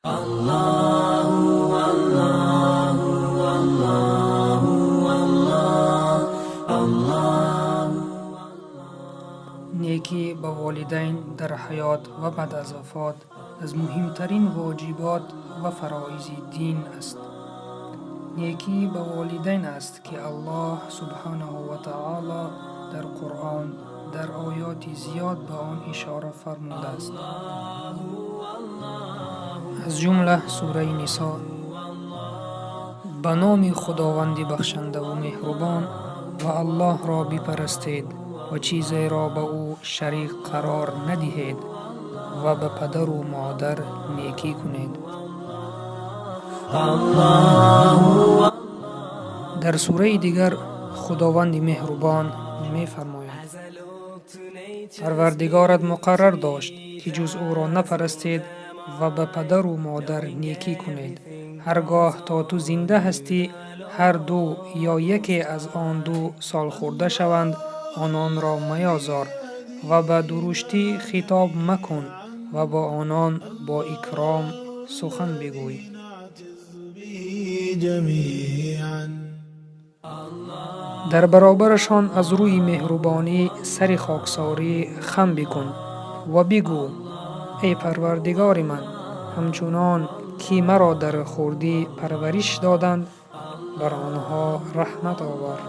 نیکی به والدین در حیات و بعد از وفات از مهمترین واجبات و فرایض دین است. نیکی به والدین است که الله سبحانه و تعالی در قرآن در آیات زیاد به آن اشاره فرموده است. از جمله سوره نساء: به نام خداوند بخشنده و مهربان و الله را بپرستید و چیزی را به او شریک قرار ندهید و به پدر و مادر نیکی کنید. در سوره دیگر خداوند مهربان می فرماید: پروردگارت مقرر داشت که جز او را نپرستید و به پدر و مادر نیکی کنید. هرگاه تا تو زنده هستی هر دو یا یکی از آن دو سال خورده شوند آنان را میازار و به درشتی خطاب مکن و با آنان با اکرام سخن بگوی. در برابرشان از روی مهربانی سر خاکساری خم بکن و بگو: ای پروردگار من، همچنان که مرا در خردی پرورش دادند بر آنها رحمت آور.